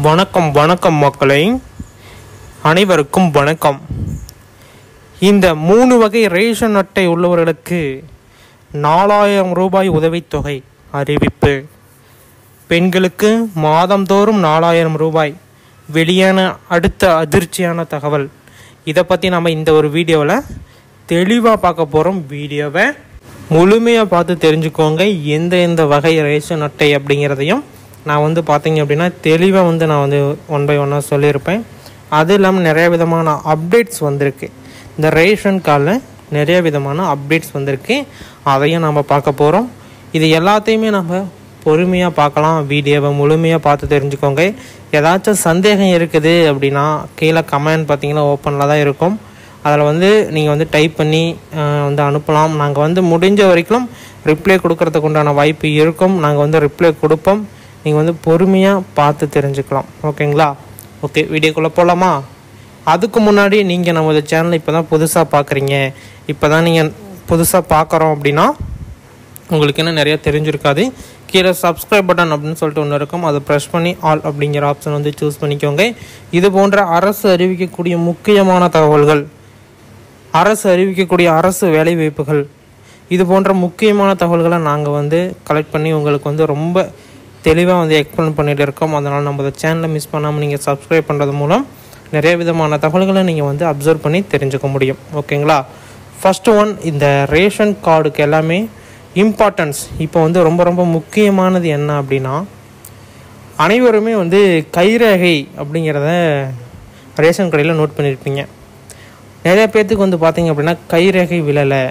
வணக்கம் வணக்கம் மக்களை, அனைவருக்கும் வணக்கம். இந்த 3 வகை ரேஷன் அட்டை உள்ளவர்களுக்கு 4000 ரூபாய் உதவித்தொகை அறிவிப்பு. பெண்களுக்கு மாதந்தோறும் 4000 ரூபாய் வெளியான அடுத்த அதிர்ச்சியான தகவல். இதை பற்றி நம்ம இந்த ஒரு வீடியோவில் தெளிவாக பார்க்க போகிறோம். வீடியோவை முழுமையாக பார்த்து தெரிஞ்சுக்கோங்க. எந்த வகை ரேஷன் அட்டை அப்படிங்கிறதையும் நான் பார்த்தீங்க அப்படின்னா தெளிவாக நான் 1 by 1 சொல்லியிருப்பேன். அது இல்லாமல் நிறைய விதமான அப்டேட்ஸ் வந்திருக்கு. இந்த ரேஷன் கார்டில் நிறைய விதமான அப்டேட்ஸ் வந்திருக்கு. அதையும் நம்ம பார்க்க போகிறோம். இது எல்லாத்தையுமே நம்ம பொறுமையாக பார்க்கலாம். வீடியோவை முழுமையாக பார்த்து தெரிஞ்சுக்கோங்க. ஏதாச்சும் சந்தேகம் இருக்குது அப்படின்னா கீழே கமெண்ட் பார்த்தீங்கன்னா ஓப்பனில் தான் இருக்கும். அதில் நீங்கள் டைப் பண்ணி அனுப்பலாம். நாங்கள் முடிஞ்ச வரைக்கும் ரிப்ளை கொடுக்கறதுக்கு உண்டான வாய்ப்பு இருக்கும். நாங்கள் ரிப்ளை கொடுப்போம். நீங்கள் பொறுமையாக பார்த்து தெரிஞ்சுக்கலாம். ஓகேங்களா? ஓகே, வீடியோக்குள்ளே போகலாமா? அதுக்கு முன்னாடி நீங்கள் நம்ம சேனலை இப்போ தான் புதுசாக பார்க்குறீங்க, இப்போ தான் நீங்கள் புதுசாக பார்க்குறோம் அப்படின்னா உங்களுக்கு என்ன நிறையா தெரிஞ்சிருக்காது. கீழே சப்ஸ்கிரைப் பட்டன் அப்படின்னு சொல்லிட்டு ஒன்று இருக்கும். அதை ப்ரெஸ் பண்ணி ஆல் அப்படிங்கிற ஆப்ஷன் சூஸ் பண்ணிக்கோங்க. இது போன்ற அரசு அறிவிக்கக்கூடிய முக்கியமான தகவல்கள், அரசு அறிவிக்கக்கூடிய அரசு வேலைவாய்ப்புகள், இது போன்ற முக்கியமான தகவல்களை நாங்கள் கலெக்ட் பண்ணி உங்களுக்கு ரொம்ப தெளிவாக எக்ஸ்பிளைன் பண்ணிகிட்டு இருக்கோம். அதனால் நம்ம சேனலை மிஸ் பண்ணாமல் நீங்கள் சப்ஸ்கிரைப் பண்ணுறது மூலம் நிறைய விதமான தகவல்களை நீங்கள் அப்சர்வ் பண்ணி தெரிஞ்சுக்க முடியும். ஓகேங்களா? ஃபஸ்ட்டு ஒன், இந்த ரேஷன் கார்டுக்கு எல்லாமே இம்பார்ட்டன்ஸ் இப்போ ரொம்ப முக்கியமானது என்ன அப்படின்னா, அனைவருமே கைரேகை அப்படிங்கிறத ரேஷன் கடையில் நோட் பண்ணியிருப்பீங்க. நிறையா பேர்த்துக்கு பார்த்தீங்க அப்படின்னா கைரேகை விழலை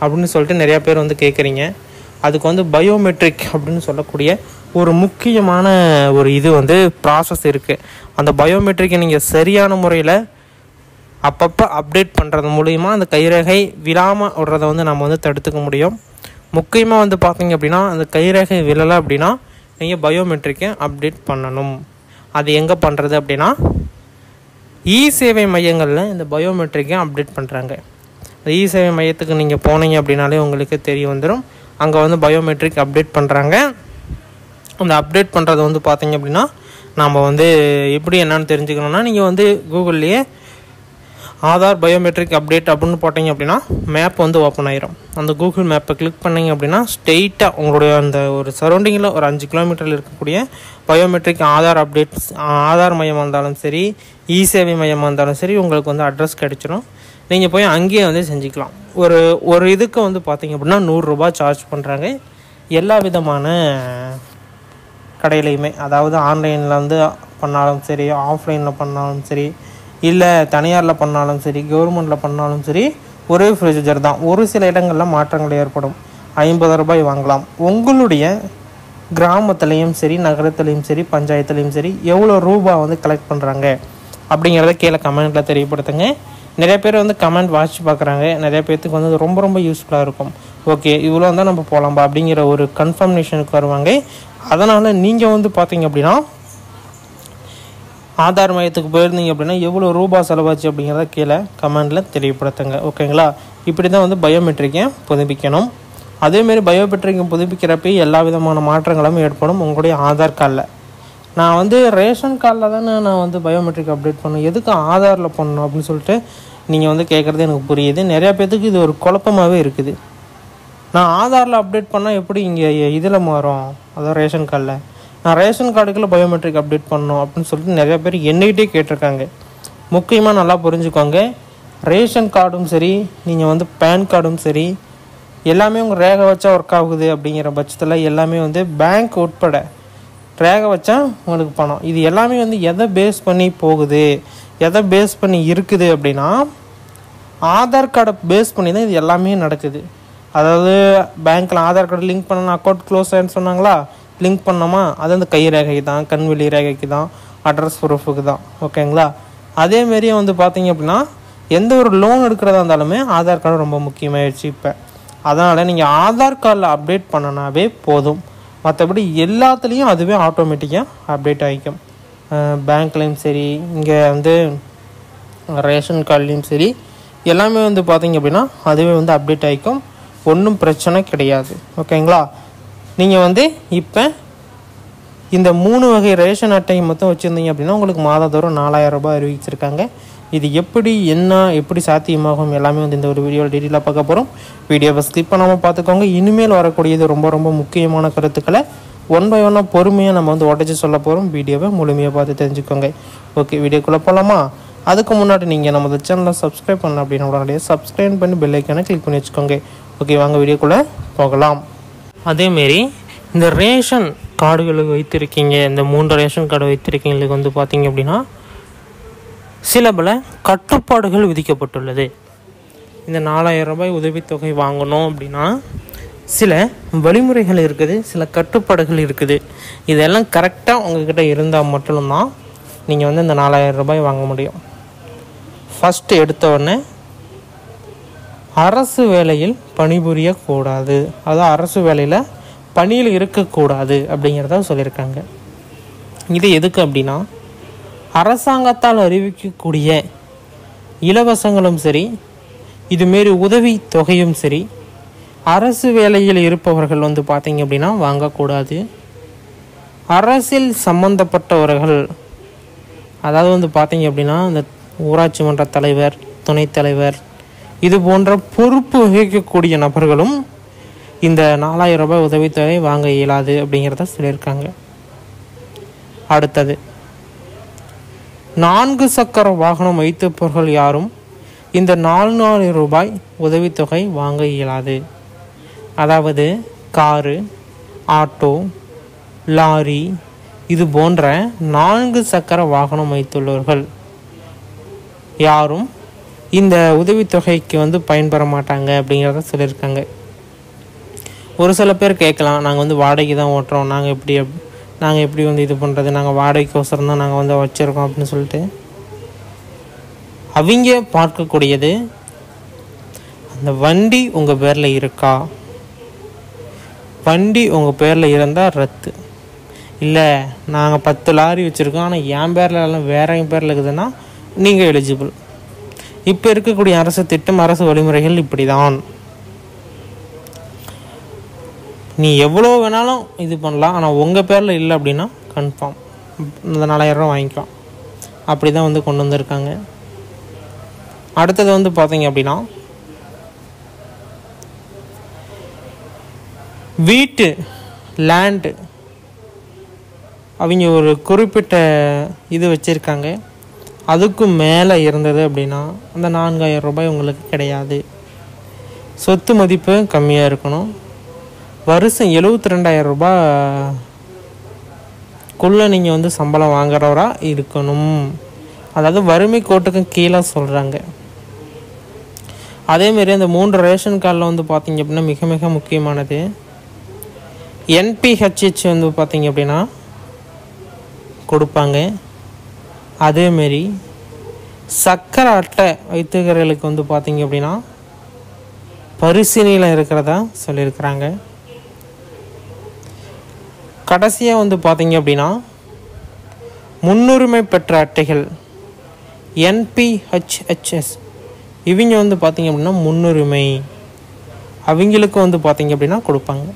அப்படின்னு சொல்லிட்டு நிறையா பேர் கேட்குறீங்க. அதுக்கு பயோமெட்ரிக் அப்படின்னு சொல்லக்கூடிய ஒரு முக்கியமான ஒரு இது ப்ராசஸ் இருக்குது. அந்த பயோமெட்ரிக்கை நீங்கள் சரியான முறையில் அப்பப்போ அப்டேட் பண்ணுறது மூலிமா அந்த கைரேகை விழாமல் விடுறதை நம்ம தடுத்துக்க முடியும். முக்கியமாக பார்த்தீங்க அப்படின்னா அந்த கைரேகை விழலை அப்படின்னா நீங்கள் பயோமெட்ரிக்கை அப்டேட் பண்ணணும். அது எங்கே பண்ணுறது அப்படின்னா இ சேவை மையங்களில் இந்த பயோமெட்ரிக்கை அப்டேட் பண்ணுறாங்க. இ சேவை மையத்துக்கு நீங்கள் போனீங்க அப்படின்னாலே உங்களுக்கு தெரிய வந்துடும். அங்கே பயோமெட்ரிக் அப்டேட் பண்ணுறாங்க. அந்த அப்டேட் பண்ணுறது பார்த்தீங்க அப்படின்னா நம்ம எப்படி என்னன்னு தெரிஞ்சுக்கணுன்னா, நீங்கள் கூகுள்லேயே ஆதார் பயோமெட்ரிக் அப்டேட் அப்படின்னு போட்டிங்க அப்படின்னா மேப் ஓப்பன் ஆயிரும். அந்த கூகுள் மேப்பை கிளிக் பண்ணிங்க அப்படின்னா ஸ்ட்ரெயிட்டாக உங்களுடைய அந்த ஒரு சரௌண்டிங்கில் ஒரு 5 கிலோமீட்டரில் இருக்கக்கூடிய பயோமெட்ரிக் ஆதார் அப்டேட்ஸ், ஆதார் மையமாக இருந்தாலும் சரி, இ சேவை மையமாக இருந்தாலும் சரி, உங்களுக்கு அட்ரஸ் கிடச்சிடும். நீங்கள் போய் அங்கேயே செஞ்சுக்கலாம். ஒரு இதுக்கு பார்த்தீங்க அப்படின்னா 100 ரூபாய் சார்ஜ் பண்ணுறாங்க. எல்லா விதமான கடையிலையுமே, அதாவது ஆன்லைனில் பண்ணாலும் சரி, ஆஃப்லைனில் பண்ணாலும் சரி, இல்லை தனியாரில் பண்ணாலும் சரி, கவர்மெண்ட்டில் பண்ணாலும் சரி, ஒரே ப்ரொசீஜர் தான். ஒரு சில இடங்களில் மாற்றங்கள் ஏற்படும். 50 ரூபாய் வாங்கலாம். உங்களுடைய கிராமத்துலேயும் சரி, நகரத்துலேயும் சரி, பஞ்சாயத்துலேயும் சரி எவ்வளோ ரூபா கலெக்ட் பண்ணுறாங்க அப்படிங்கிறத கீழே கமெண்ட்டில் தெரியப்படுத்துங்க. நிறைய பேர் கமெண்ட் வாட்ச் பார்க்குறாங்க. நிறைய பேர்த்துக்கு ரொம்ப யூஸ்ஃபுல்லாக இருக்கும். ஓகே, இவ்வளோ நம்ம போகலாம்பா அப்படிங்கிற ஒரு கன்ஃபர்மேஷனுக்கு வருவாங்க. அதனால் நீங்கள் பார்த்தீங்க அப்படின்னா ஆதார் மையத்துக்கு போயிருந்தீங்க அப்படின்னா எவ்வளோ ரூபா செலவாச்சு அப்படிங்கிறத கீழே கமெண்டில் தெரியப்படுத்துங்க. ஓகேங்களா? இப்படி தான் பயோமெட்ரிக்கை புதுப்பிக்கணும். அதேமாரி பயோமெட்ரிக்கை புதுப்பிக்கிறப்ப எல்லா விதமான மாற்றங்களும் ஏற்படும் உங்களுடைய ஆதார் கார்டில். நான் ரேஷன் கார்டில் தானே நான் பயோமெட்ரிக் அப்டேட் பண்ணணும், எதுக்கு ஆதாரில் பண்ணணும் அப்படின்னு சொல்லிட்டு நீங்கள் கேட்குறது எனக்கு புரியுது. நிறையா பேர்த்துக்கு இது ஒரு குழப்பமாகவே இருக்குது. நான் ஆதாரில் அப்டேட் பண்ணால் எப்படி இங்கே இதில் மாறும், அதாவது ரேஷன் கார்டில் நான் ரேஷன் கார்டுக்குள்ளே பயோமெட்ரிக் அப்டேட் பண்ணணும் அப்படின்னு சொல்லிட்டு நிறையா பேர் என்னகிட்டே கேட்டிருக்காங்க. முக்கியமாக நல்லா புரிஞ்சுக்கோங்க. ரேஷன் கார்டும் சரி, நீங்கள் பேன் கார்டும் சரி, எல்லாமே உங்கள் ரேகை வச்சா ஒர்க் ஆகுது அப்படிங்கிற பட்சத்தில் எல்லாமே பேங்க் உட்பட ரேகை வச்சா உங்களுக்கு பணம். இது எல்லாமே எதை பேஸ் பண்ணி போகுது, எதை பேஸ் பண்ணி இருக்குது அப்படின்னா ஆதார் கார்டை பேஸ் பண்ணி தான் இது எல்லாமே நடக்குது. அதாவது பேங்க்கில் ஆதார் கார்டு லிங்க் பண்ணணும், அக்கௌண்ட் க்ளோஸ் ஆகிடுன்னு சொன்னாங்களா, லிங்க் பண்ணோமா, அது கை ரேகை தான், கண்வெளி ரேகைக்கு தான், அட்ரஸ் ப்ரூஃபுக்கு தான். ஓகேங்களா? அதேமாரியே பார்த்தீங்க அப்படின்னா எந்த ஒரு லோன் எடுக்கிறதா இருந்தாலுமே ஆதார் கார்டு ரொம்ப முக்கியமாகிடுச்சு இப்போ. அதனால் நீங்கள் ஆதார் கார்டில் அப்டேட் பண்ணனாவே போதும். மற்றபடி எல்லாத்துலேயும் அதுவே ஆட்டோமேட்டிக்காக அப்டேட் ஆகிக்கும். பேங்க்லேயும் சரி, இங்கே ரேஷன் கார்ட்லேயும் சரி, எல்லாமே பார்த்தீங்க அப்படின்னா அதுவே அப்டேட் ஆகிக்கும். ஒன்றும் பிரச்சனை கிடையாது. ஓகேங்களா? நீங்கள் இப்போ இந்த 3 வகை ரேஷன் அட்டை மொத்தம் வச்சுருந்தீங்க அப்படின்னா உங்களுக்கு மாதந்தோறும் 4000 ரூபாய் அறிவிச்சிருக்காங்க. இது எப்படி சாத்தியமாகும் எல்லாமே வந்து இந்த ஒரு வீடியோவில் டீட்டெயிலாக பார்க்க போகிறோம். வீடியோவை ஸ்கிப் பண்ணாமல் பார்த்துக்கோங்க. இனிமேல் வரக்கூடியது ரொம்ப ரொம்ப முக்கியமான கருத்துக்களை ஒன் பை ஒன்னாக பொறுமையாக நம்ம வந்து உடச்சி சொல்ல போகிறோம். வீடியோவை முழுமையாக பார்த்து தெரிஞ்சுக்கோங்க. ஓகே, வீடியோக்குள்ளே போகலாமா? அதுக்கு முன்னாடி நீங்கள் நம்ம சேனலை சப்ஸ்கிரைப் பண்ணலாம் அப்படின்னா உடனே சப்ஸ்கிரைப் பண்ணி பெல் ஐக்கானை கிளிக் பண்ணி வச்சுக்கோங்க. ஓகே, வாங்க வீடியோக்குள்ளே போகலாம். அதேமாரி இந்த ரேஷன் கார்டுகளுக்கு வைத்திருக்கீங்க, இந்த 3 ரேஷன் கார்டு வைத்திருக்கீங்களுக்கு வந்து பார்த்தீங்க அப்படின்னா சில பல கட்டுப்பாடுகள் விதிக்கப்பட்டுள்ளது. இந்த 4000 ரூபாய் உதவித்தொகை வாங்கணும் அப்படின்னா சில வழிமுறைகள் இருக்குது, சில கட்டுப்பாடுகள் இருக்குது. இதெல்லாம் கரெக்டாக உங்ககிட்ட இருந்தால் மட்டும்தான் நீங்கள் வந்து இந்த 4000 ரூபாய் வாங்க முடியும். ஃபஸ்ட்டு எடுத்த உடனே அரசு வேலையில் பணிபுரியக்கூடாது, அதாவது அரசு வேலையில் பணியில் இருக்கக்கூடாது அப்படிங்கிறத சொல்லியிருக்காங்க. இது எதுக்கு அப்படின்னா அரசாங்கத்தால் அறிவிக்கக்கூடிய இலவசங்களும் சரி, இதுமாரி உதவி தொகையும் சரி, அரசு வேலையில் இருப்பவர்கள் வந்து பார்த்திங்க அப்படின்னா வாங்கக்கூடாது. அரசியல் சம்பந்தப்பட்டவர்கள், அதாவது வந்து பார்த்திங்க அப்படின்னா இந்த ஊராட்சி மன்ற தலைவர், துணைத் தலைவர், இது போன்ற பொறுப்பு வகிக்கக்கூடிய நபர்களும் இந்த 4000 ரூபாய் உதவித்தொகை வாங்க இயலாது அப்படிங்கிறத சொல்லியிருக்காங்க. அடுத்தது 4 சக்கர வாகனம் வைத்திருப்பவர்கள் யாரும் இந்த 4000 ரூபாய் உதவித்தொகை வாங்க இயலாது. அதாவது காரு, ஆட்டோ, லாரி, இது போன்ற 4 சக்கர வாகனம் வைத்துள்ளவர்கள் யாரும் இந்த உதவித்தொகைக்கு வந்து பயன்பெற மாட்டாங்க அப்படிங்கிறத சொல்லியிருக்காங்க. ஒரு சில பேர் கேட்கலாம், நாங்கள் வந்து வாடகைக்கு தான் ஓட்டுறோம், நாங்கள் எப்படி வந்து இது பண்ணுறது, நாங்கள் வாடகைக்கோசரம் தான் நாங்கள் வந்து வச்சுருக்கோம் அப்படின்னு சொல்லிட்டு. அவங்க பார்க்கக்கூடியது அந்த வண்டி உங்கள் பேரில் இருக்கா, வண்டி உங்கள் பேரில் இருந்தால் ரத்து. இல்லை நாங்கள் 10 லாரி வச்சுருக்கோம் ஆனால் என் பேரில் எல்லாம் வேற பேரில் இருக்குதுன்னா நீங்கள் எலிஜிபிள். இப்போ இருக்கக்கூடிய அரசு திட்டம், அரசு வழிமுறைகள் இப்படி தான். நீ எவ்வளோ வேணாலும் இது பண்ணலாம், ஆனால் உங்கள் பேரில் இல்லை அப்படின்னா கன்ஃபார்ம் இந்த 4000 ரூபா வாங்கிக்கலாம். அப்படி தான் வந்து கொண்டு வந்திருக்காங்க. அடுத்தது வந்து பார்த்தீங்க அப்படின்னா வீட்டு லேண்டு அவங்க ஒரு குறிப்பிட்ட இது வச்சுருக்காங்க, அதுக்கும் மேலே இருந்தது அப்படின்னா அந்த 4000 ரூபாய் உங்களுக்கு கிடையாது. சொத்து மதிப்பு கம்மியாக இருக்கணும். வருஷம் 72,000 ரூபாய்க்குள்ளே நீங்கள் வந்து சம்பளம் வாங்குறவராக இருக்கணும். அதாவது வறுமை கோட்டுக்கும் கீழே சொல்கிறாங்க. அதேமாரி அந்த 3 ரேஷன் கார்டில் வந்து பார்த்திங்க அப்படின்னா மிக மிக முக்கியமானது NPHH வந்து பார்த்திங்க அப்படின்னா கொடுப்பாங்க. அதேமாரி சக்கரை அட்டை வைத்துக்கிறவர்களுக்கு வந்து பார்த்திங்க அப்படின்னா பரிசீலனையில் இருக்கிறதா சொல்லியிருக்கிறாங்க. கடைசியாக வந்து பார்த்திங்க அப்படின்னா முன்னுரிமை பெற்ற அட்டைகள் NPHHS இவங்க வந்து பார்த்திங்க அப்படின்னா முன்னுரிமை அவங்களுக்கு வந்து பார்த்திங்க அப்படின்னா கொடுப்பாங்க.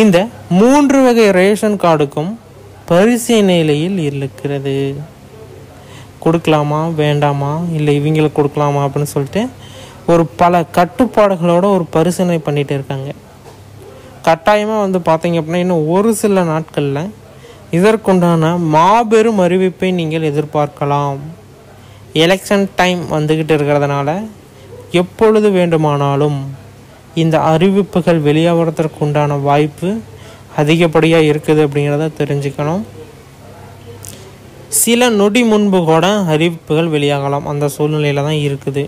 இந்த 3 வகை ரேஷன் கார்டுக்கும் பரிசீலனையில் இருக்கிறது. கொடுக்கலாமா வேண்டாமா, இல்லை இவங்களுக்கு கொடுக்கலாமா அப்படின்னு சொல்லிட்டு ஒரு பல கட்டுப்பாடுகளோட ஒரு பரிசீலனை பண்ணிகிட்டு இருக்காங்க. கட்டாயமாக வந்து பார்த்திங்க அப்படின்னா இன்னும் ஒரு சில நாட்களில் இதற்குண்டான மாபெரும் அறிவிப்பை நீங்கள் எதிர்பார்க்கலாம். எலெக்ஷன் டைம் வந்துக்கிட்டு இருக்கிறதுனால எப்பொழுது வேண்டுமானாலும் இந்த அறிவிப்புகள் வெளியாகிறதுக்கு உண்டான வாய்ப்பு அதிகப்படியாக இருக்குது அப்படிங்கிறத தெரிஞ்சுக்கணும். சில நொடி முன்பு கூட அறிவிப்புகள் வெளியாகலாம், அந்த சூழ்நிலையில் தான் இருக்குது.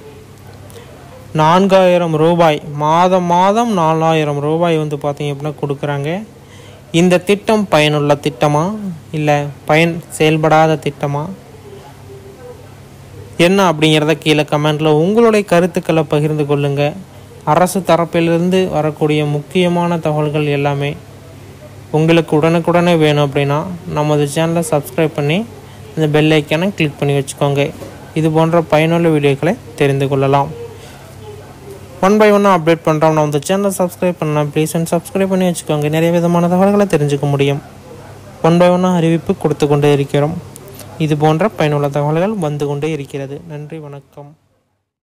4000 ரூபாய் மாதம் 4000 ரூபாய் வந்து பார்த்திங்க அப்படின்னா கொடுக்குறாங்க. இந்த திட்டம் பயனுள்ள திட்டமா இல்லை செயல்படாத திட்டமா என்ன அப்படிங்கிறத கீழே கமெண்டில் உங்களுடைய கருத்துக்களை பகிர்ந்து கொள்ளுங்கள். அரசு தரப்பிலிருந்து வரக்கூடிய முக்கியமான தகவல்கள் எல்லாமே உங்களுக்கு உடனுக்குடனே வேணும் அப்படின்னா நமது சேனலை சப்ஸ்கிரைப் பண்ணி இந்த பெல் ஐக்கானை கிளிக் பண்ணி வச்சுக்கோங்க. இது போன்ற பயனுள்ள வீடியோக்களை தெரிந்து கொள்ளலாம். 1 by 1 அப்டேட் பண்ணுறோம். நம்ம இந்த சேனலை சப்ஸ்கிரைப் பண்ணலாம். ப்ளீஸ் சப்ஸ்கிரைப் பண்ணி வச்சுக்கோங்க. நிறைய விதமான தகவல்களை தெரிஞ்சுக்க முடியும். ஒன் பை ஒன்னாக அறிவிப்பு கொடுத்து கொண்டே இருக்கிறோம். இது போன்ற பயனுள்ள தகவல்கள் வந்து கொண்டே இருக்கிறது. நன்றி, வணக்கம்.